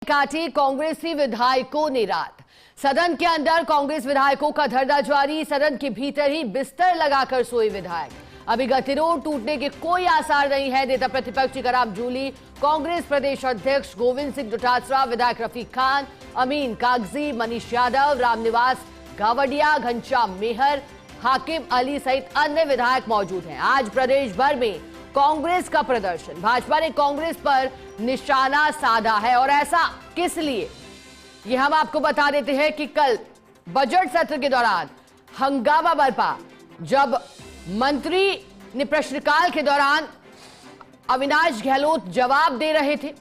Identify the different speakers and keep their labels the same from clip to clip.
Speaker 1: काटी कांग्रेसी विधायकों ने रात। सदन के अंदर कांग्रेस विधायकों का धरना जारी। सदन के भीतर ही बिस्तर लगाकर सोए विधायक। अभी गतिरोध टूटने के कोई आसार नहीं है। नेता प्रतिपक्ष टीकाराम जूली, कांग्रेस प्रदेश अध्यक्ष गोविंद सिंह डोटासरा, विधायक रफीक खान, अमीन कागजी, मनीष यादव, रामनिवास गावड़िया, घनश्याम मेहर, हाकिम अली सहित अन्य विधायक मौजूद हैं। आज प्रदेश भर में कांग्रेस का प्रदर्शन। भाजपा ने कांग्रेस पर निशाना साधा है और ऐसा किस लिए, ये हम आपको बता देते हैं कि कल बजट सत्र के दौरान हंगामा बरपा, जब मंत्री ने प्रश्नकाल के दौरान अविनाश गहलोत जवाब दे रहे थे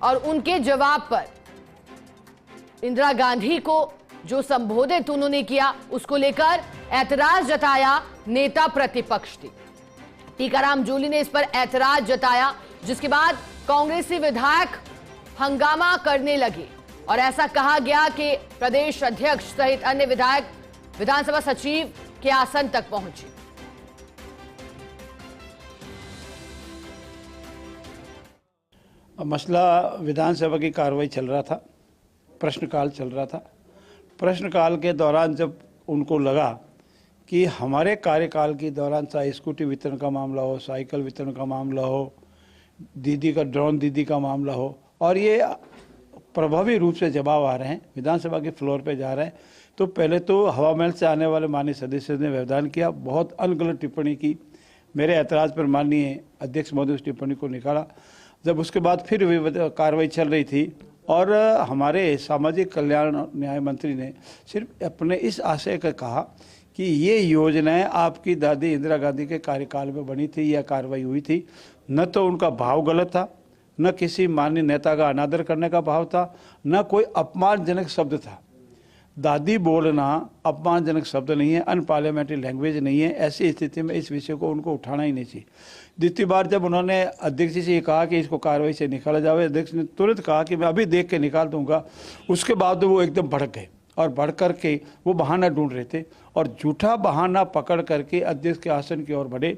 Speaker 1: और उनके जवाब पर इंदिरा गांधी को जो संबोधित उन्होंने किया, उसको लेकर ऐतराज जताया नेता प्रतिपक्ष ने। टीकाराम जूली ने इस पर ऐतराज जताया, जिसके बाद कांग्रेसी विधायक हंगामा करने लगे और ऐसा कहा गया कि प्रदेश अध्यक्ष सहित अन्य विधायक विधानसभा सचिव के आसन तक पहुंचे।
Speaker 2: मसला विधानसभा की कार्रवाई चल रहा था, प्रश्नकाल चल रहा था। प्रश्नकाल के दौरान जब उनको लगा कि हमारे कार्यकाल के दौरान चाहे स्कूटी वितरण का मामला हो, साइकिल वितरण का मामला हो, दीदी का ड्रोन दीदी का मामला हो, और ये प्रभावी रूप से जवाब आ रहे हैं, विधानसभा के फ्लोर पे जा रहे हैं, तो पहले तो हवा महल से आने वाले माननीय सदस्य ने व्यवधान किया, बहुत अनगलत टिप्पणी की। मेरे ऐतराज पर माननीय अध्यक्ष महोदय उस टिप्पणी को निकाला। जब उसके बाद फिर कार्रवाई चल रही थी और हमारे सामाजिक कल्याण न्याय मंत्री ने सिर्फ अपने इस आशय का कहा कि ये योजनाएं आपकी दादी इंदिरा गांधी के कार्यकाल में बनी थी, यह कार्रवाई हुई थी। न तो उनका भाव गलत था, न किसी माननीय नेता का अनादर करने का भाव था, न कोई अपमानजनक शब्द था। दादी बोलना अपमानजनक शब्द नहीं है, अनपार्लियामेंट्री लैंग्वेज नहीं है। ऐसी स्थिति में इस विषय को उनको उठाना ही नहीं चाहिए। द्वितीय बार जब उन्होंने अध्यक्ष जी से ये कहा कि इसको कार्रवाई से निकाला जाए, अध्यक्ष ने तुरंत कहा कि मैं अभी देख के निकाल दूंगा। उसके बाद वो एकदम भड़क गए और बढ़ कर के वो बहाना ढूंढ रहे थे और झूठा बहाना पकड़ करके अध्यक्ष के आसन की ओर बढ़े।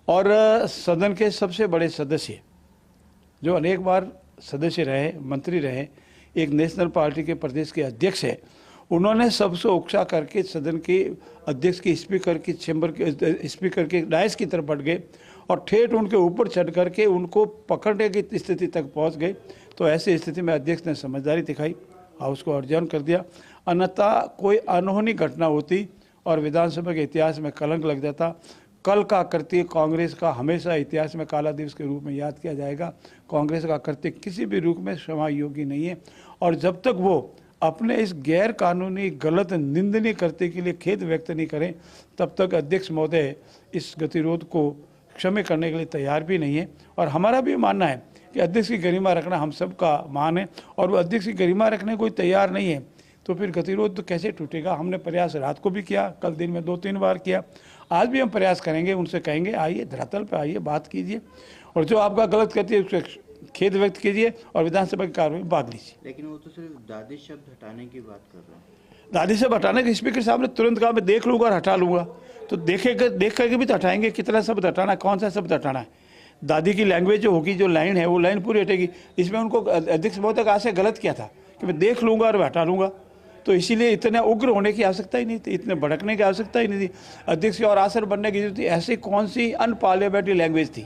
Speaker 2: और सदन के सबसे बड़े सदस्य जो अनेक बार सदस्य रहे, मंत्री रहे, एक नेशनल पार्टी के प्रदेश के अध्यक्ष है, उन्होंने सबसे उकसा करके सदन के अध्यक्ष की स्पीकर की चैम्बर के स्पीकर के डायस की तरफ बढ़ गए और ठेठ उनके ऊपर चढ़ करके उनको पकड़ने की स्थिति तक पहुंच गए। तो ऐसी स्थिति में अध्यक्ष ने समझदारी दिखाई, हाउस को अर्जन कर दिया, अन्यथा कोई अनहोनी घटना होती और विधानसभा के इतिहास में कलंक लग जाता। कल का कृत्य कांग्रेस का हमेशा इतिहास में काला दिवस के रूप में याद किया जाएगा। कांग्रेस का कृत्य किसी भी रूप में क्षमा योग्य नहीं है और जब तक वो अपने इस गैर कानूनी गलत निंदनीय कृत्य के लिए खेद व्यक्त नहीं करें, तब तक अध्यक्ष महोदय इस गतिरोध को क्षमा करने के लिए तैयार भी नहीं है। और हमारा भी मानना है कि अध्यक्ष की गरिमा रखना हम सबका मान है और वो अध्यक्ष की गरिमा रखने कोई तैयार नहीं है तो फिर गतिरोध तो कैसे टूटेगा। हमने प्रयास रात को भी किया, कल दिन में 2-3 बार किया, आज भी हम प्रयास करेंगे। उनसे कहेंगे आइए धरातल पर आइए, बात कीजिए और जो आपका गलत कहती है उसके खेद व्यक्त कीजिए और विधानसभा की कार्रवाई भाग लीजिए।
Speaker 3: लेकिन वो तो सिर्फ दादी शब्द हटाने की बात कर रहे हैं।
Speaker 2: दादी शब्द हटाने के स्पीकर साहब ने तुरंत कहा मैं देख लूंगा और हटा लूंगा। तो देख करके भी तो हटाएंगे, कितना शब्द हटाना है, कौन सा शब्द हटाना है। दादी की लैंग्वेज जो होगी, जो लाइन है वो लाइन पूरी हटेगी। इसमें उनको अध्यक्ष महोदय का आशय गलत किया था कि मैं देख लूंगा और हटा लूंगा, तो इसीलिए इतने उग्र होने की आवश्यकता ही नहीं थी, इतने भड़कने की आवश्यकता ही नहीं थी। अध्यक्ष की और आसन बनने की जरूरत थी। ऐसी कौन सी अनपार्लियामेंट्री लैंग्वेज थी,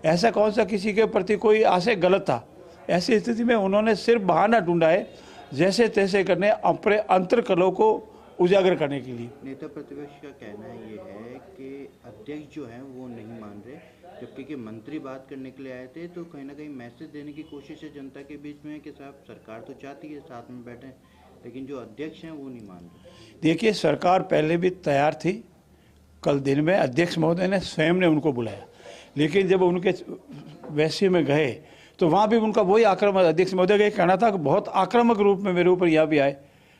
Speaker 2: ऐसा कौन सा किसी के प्रति कोई आशय गलत था। ऐसी स्थिति में उन्होंने सिर्फ बहाना ढूंढा है जैसे तैसे करने अपने अंतर्कलों को उजागर करने के लिए।
Speaker 3: नेता प्रतिपक्ष का कहना ये है कि अध्यक्ष जो है वो नहीं मान रहे, जबकि कि मंत्री बात करने के लिए आए थे तो कहीं ना कहीं मैसेज देने की कोशिश है जनता के बीच में कि साहब सरकार तो चाहती है साथ में बैठे, लेकिन जो अध्यक्ष हैं वो नहीं मान रहे।
Speaker 2: देखिए, सरकार पहले भी तैयार थी। कल दिन में अध्यक्ष महोदय ने स्वयं ने उनको बुलाया, लेकिन जब उनके वैसे में गए तो वहाँ भी उनका वही आक्रामक, अध्यक्ष महोदय का कहना था कि बहुत आक्रामक रूप में मेरे ऊपर यहाँ भी आए।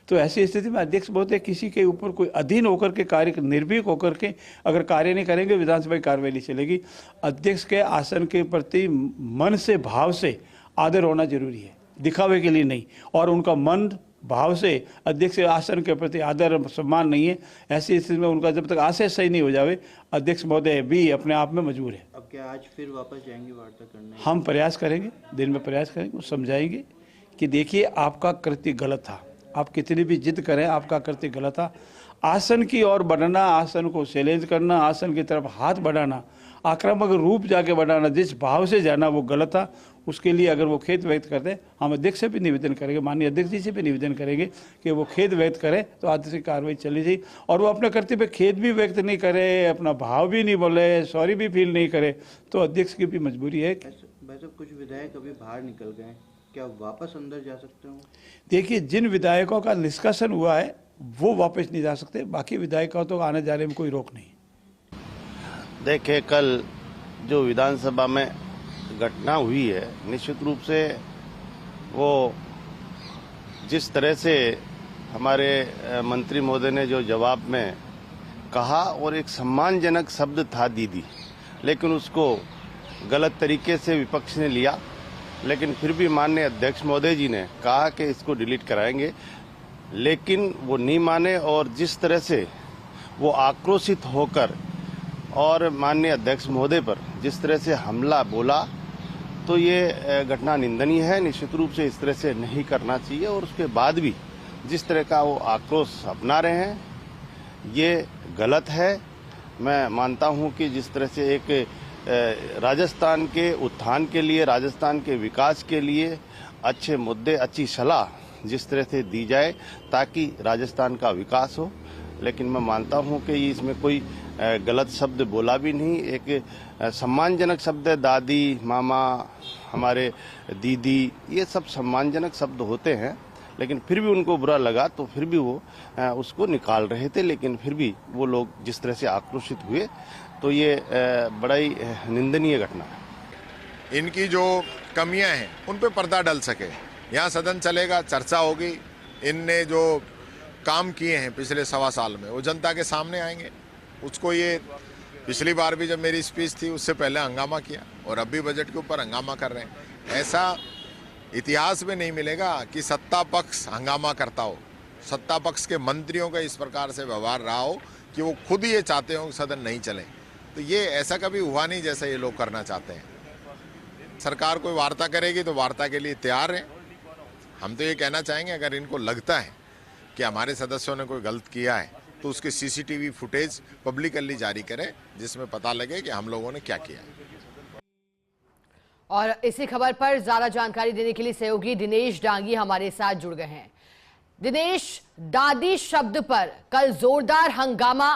Speaker 2: तो ऐसी स्थिति में अध्यक्ष महोदय किसी के ऊपर कोई अधीन होकर के कार्य, निर्भीक होकर के अगर कार्य नहीं करेंगे, विधानसभा की कार्रवाई नहीं चलेगी। अध्यक्ष के आसन के प्रति मन से भाव से आदर होना जरूरी है, दिखावे के लिए नहीं। और उनका मन भाव से अध्यक्ष के आसन के प्रति आदर सम्मान नहीं है। ऐसी स्थिति में उनका जब तक आशय सही नहीं हो जावे, अध्यक्ष महोदय भी अपने आप में मजबूर है।
Speaker 3: अब क्या आज फिर वापस जाएंगे वार्ता करने?
Speaker 2: हम प्रयास करेंगे, दिन में प्रयास करेंगे, समझाएंगे कि देखिए आपका कृत्य गलत था, आप कितनी भी जिद करें आपका कृत्य गलत था। आसन की ओर बढ़ना, आसन को चैलेंज करना, आसन की तरफ हाथ बढ़ाना, आक्रामक रूप जाके बढ़ाना, जिस भाव से जाना वो गलत था। उसके लिए अगर वो खेद व्यक्त करते, हम अध्यक्ष से भी निवेदन करेंगे, माननीय अध्यक्ष जी से भी निवेदन करेंगे कि वो खेद व्यक्त करें तो आगे से कार्रवाई चली जाए। और वो अपने कर्तव्य पे खेद भी व्यक्त नहीं करे, अपना भाव भी नहीं बोले, सॉरी भी फील नहीं करे, तो अध्यक्ष की भी मजबूरी है।
Speaker 3: भाई साहब, कुछ विधायक अभी बाहर निकल गए, क्या वापस अंदर जा सकते हो?
Speaker 2: देखिए, जिन विधायकों का निष्कासन हुआ है वो वापस नहीं जा सकते, बाकी विधायकों तो आने जाने में कोई रोक नहीं।
Speaker 4: देखिए, कल जो विधानसभा में घटना हुई है, निश्चित रूप से वो जिस तरह से हमारे मंत्री महोदय ने जो जवाब में कहा, और एक सम्मानजनक शब्द था दीदी, लेकिन उसको गलत तरीके से विपक्ष ने लिया। लेकिन फिर भी माननीय अध्यक्ष महोदय जी ने कहा कि इसको डिलीट कराएंगे, लेकिन वो नहीं माने। और जिस तरह से वो आक्रोशित होकर और माननीय अध्यक्ष महोदय पर जिस तरह से हमला बोला, तो ये घटना निंदनीय है। निश्चित रूप से इस तरह से नहीं करना चाहिए। और उसके बाद भी जिस तरह का वो आक्रोश अपना रहे हैं, ये गलत है। मैं मानता हूं कि जिस तरह से एक राजस्थान के उत्थान के लिए, राजस्थान के विकास के लिए अच्छे मुद्दे, अच्छी सलाह जिस तरह से दी जाए ताकि राजस्थान का विकास हो, लेकिन मैं मानता हूं कि इसमें कोई गलत शब्द बोला भी नहीं। एक सम्मानजनक शब्द है, दादी, मामा, हमारे दीदी, ये सब सम्मानजनक शब्द होते हैं। लेकिन फिर भी उनको बुरा लगा तो फिर भी वो उसको निकाल रहे थे। लेकिन फिर भी वो लोग जिस तरह से आक्रोशित हुए, तो ये बड़ा ही निंदनीय घटना है।
Speaker 5: इनकी जो कमियां हैं उन पे पर्दा डल सके, यहाँ सदन चलेगा, चर्चा होगी। इनने जो काम किए हैं पिछले 1.25 साल में वो जनता के सामने आएंगे। उसको ये पिछली बार भी जब मेरी स्पीच थी उससे पहले हंगामा किया, और अब भी बजट के ऊपर हंगामा कर रहे हैं। ऐसा इतिहास में नहीं मिलेगा कि सत्ता पक्ष हंगामा करता हो, सत्ता पक्ष के मंत्रियों का इस प्रकार से व्यवहार रहा हो कि वो खुद ये चाहते हो कि सदन नहीं चले। तो ये ऐसा कभी हुआ नहीं जैसा ये लोग करना चाहते हैं। सरकार कोई वार्ता करेगी तो वार्ता के लिए तैयार है। हम तो ये कहना चाहेंगे, अगर इनको लगता है कि हमारे सदस्यों ने कोई गलत किया है तो उसके सीसीटीवी फुटेज पब्लिकली जारी करें, जिसमें पता लगे कि हम लोगों ने क्या किया है।
Speaker 1: और इसी खबर पर ज्यादा जानकारी देने के लिए सहयोगी दिनेश डांगी हमारे साथ जुड़ गए हैं। दिनेश, दादी शब्द पर कल जोरदार हंगामा,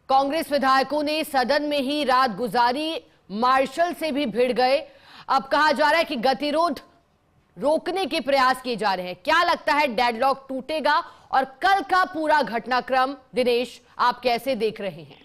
Speaker 1: कांग्रेस विधायकों ने सदन में ही रात गुजारी, मार्शल से भी भिड़ गए। अब कहा जा रहा है कि गतिरोध रोकने के प्रयास किए जा रहे हैं। क्या लगता है, डेडलॉक टूटेगा? और कल का पूरा घटनाक्रम दिनेश आप कैसे देख रहे हैं?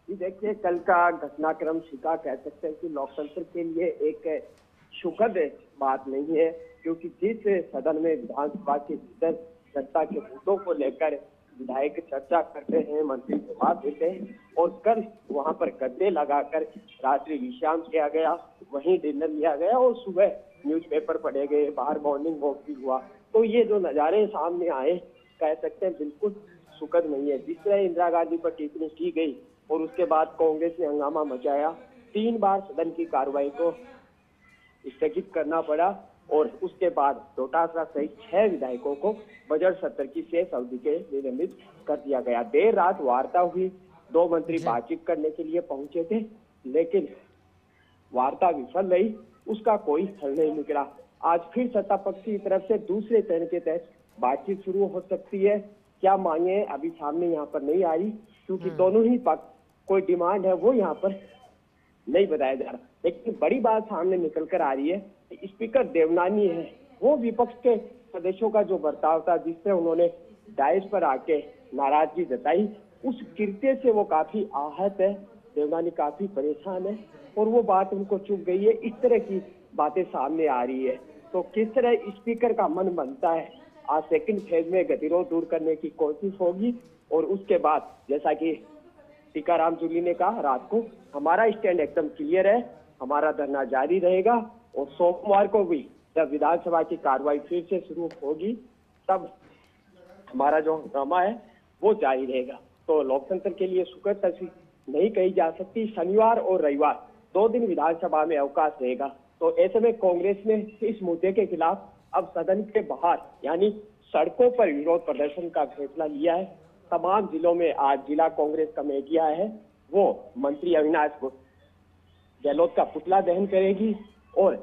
Speaker 6: देखिए, कल का घटनाक्रम शिका कह सकते हैं कि लोकतंत्र के लिए एक सुखद बात नहीं है, क्योंकि जिस सदन में विधानसभा के भीतर जनता के मुद्दों को लेकर विधायक चर्चा करते हैं, मंत्री जवाब देते हैं, और कल वहां पर गद्दे लगाकर रात्रि विश्राम किया गया, वहीं डिनर लिया गया और सुबह न्यूज़पेपर पढ़े गए, बाहर मॉर्निंग वॉक भी हुआ। तो ये जो नज़ारे सामने आए, कह सकते हैं बिल्कुल सुखद नहीं है। जिस तरह इंदिरा गांधी पर टिप्पणी की गई और उसके बाद कांग्रेस ने हंगामा मचाया, 3 बार सदन की कार्रवाई को स्थगित करना पड़ा, और उसके बाद डोटासरा सहित 6 विधायकों को बजट सत्र की शेष अवधि के लिए निलंबित कर दिया गया। देर रात वार्ता हुई, 2 मंत्री बातचीत करने के लिए पहुंचे थे, लेकिन वार्ता विफल रही, उसका कोई हल नहीं निकला। आज फिर सत्ता पक्ष की तरफ से दूसरे चरण के तहत बातचीत शुरू हो सकती है। क्या मांगे अभी सामने यहाँ पर नहीं आई, क्योंकि दोनों ही पक्ष कोई डिमांड है वो यहाँ पर नहीं बताया जा रहा। लेकिन बड़ी बात सामने निकल कर आ रही है, स्पीकर देवनानी है, वो विपक्ष के सदस्यों का जो बर्ताव था, जिससे उन्होंने डायस पर आके नाराजगी जताई, उस कृत्य से वो काफी आहत है। देवनानी काफी परेशान है और वो बात उनको चुभ गई है। इस तरह की बातें सामने आ रही है, तो किस तरह स्पीकर का मन बनता है। आज सेकंड फेज में गतिरोध दूर करने की कोशिश होगी, और उसके बाद जैसा कि टीकाराम जूली ने कहा, रात को हमारा स्टैंड एकदम क्लियर है, हमारा धरना जारी रहेगा, और सोमवार को भी जब विधानसभा की कार्रवाई फिर से शुरू होगी, तब हमारा जो हंगामा है वो जारी रहेगा। तो लोकतंत्र के लिए सुखद तस्वीर नहीं कही जा सकती। शनिवार और रविवार 2 दिन विधानसभा में अवकाश रहेगा, तो ऐसे में कांग्रेस ने इस मुद्दे के खिलाफ अब सदन के बाहर यानी सड़कों पर विरोध प्रदर्शन का फैसला लिया है। तमाम जिलों में आज जिला कांग्रेस कमेटियां है वो मंत्री अविनाश गहलोत का पुतला दहन करेगी और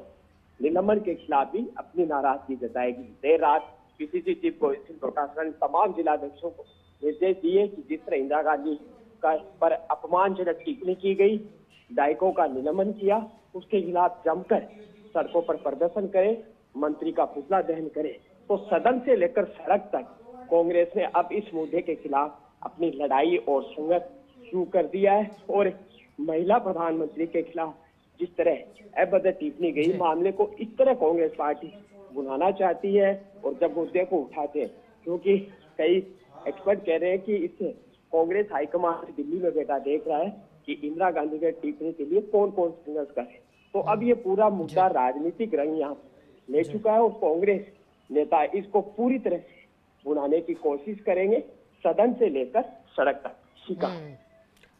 Speaker 6: निलंबन के खिलाफ भी अपनी नाराजगी जताएगी। देर रात पीसीसी चीफ गोविंद सिंह डोटासरा ने तमाम जिलाध्यक्षों को निर्देश दिए कि जिस तरह इंदिरा गांधी का पर अपमानजनक टिप्पणी की गई, विधायकों का निलंबन किया, उसके खिलाफ जमकर सड़कों पर प्रदर्शन करे, मंत्री का पुतला दहन करे। तो सदन से लेकर सड़क तक कांग्रेस ने अब इस मुद्दे के खिलाफ अपनी लड़ाई और संघर्ष शुरू कर दिया है। और महिला प्रधानमंत्री के खिलाफ जिस तरह अभद्र टिप्पणी गई, मामले को इस तरह कांग्रेस पार्टी बुलाना चाहती है और जब मुद्दे को उठाते हैं, क्योंकि कई एक्सपर्ट कह रहे हैं कि इससे कांग्रेस हाईकमान दिल्ली में बैठा देख रहा है कि इंदिरा गांधी के टिप्पणी के लिए कौन कौन संघर्ष करे। तो अब ये पूरा मुद्दा राजनीतिक रंग यहाँ ले चुका है और कांग्रेस नेता इसको पूरी तरह से बुलाने की कोशिश करेंगे, सदन से लेकर सड़क तक। शिका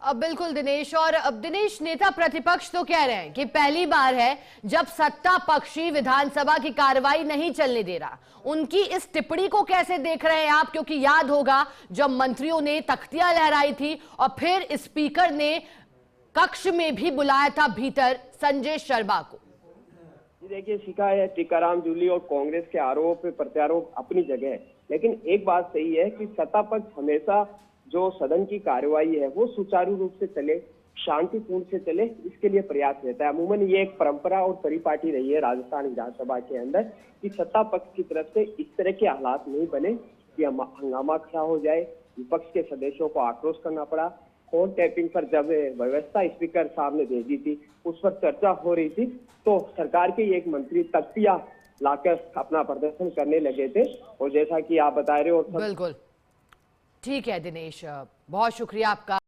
Speaker 1: अब बिल्कुल दिनेश, और अब दिनेश नेता प्रतिपक्ष तो कह रहे हैं कि पहली बार है जब सत्ता पक्षी विधानसभा की कार्रवाई नहीं चलने दे रहा। उनकी इस टिप्पणी को कैसे देख रहे हैं आप? क्योंकि याद होगा जब मंत्रियों ने तख्तियां लहराई थी और फिर स्पीकर ने कक्ष में भी बुलाया था भीतर संजय शर्मा को।
Speaker 6: देखिए शिका है, टीकाराम जूली और कांग्रेस के आरोप प्रत्यारोप अपनी जगह है, लेकिन एक बात सही है कि सत्ता पक्ष हमेशा जो सदन की कार्यवाही है वो सुचारू रूप से चले, शांतिपूर्ण से चले, इसके लिए प्रयास रहता है। अमूमन ये एक परंपरा और परिपाटी रही है राजस्थान विधानसभा के अंदर कि सत्ता पक्ष की तरफ से इस तरह के हालात नहीं बने कि हंगामा खड़ा हो जाए, विपक्ष के सदस्यों को आक्रोश करना पड़ा। फोन टैपिंग पर जब व्यवस्था स्पीकर साहब ने भेजी थी, उस पर चर्चा हो रही थी, तो सरकार के एक मंत्री तख्तियां लाकर अपना प्रदर्शन करने लगे थे। और जैसा कि आप बता रहे हो,
Speaker 1: बिल्कुल ठीक है दिनेश, बहुत शुक्रिया आपका।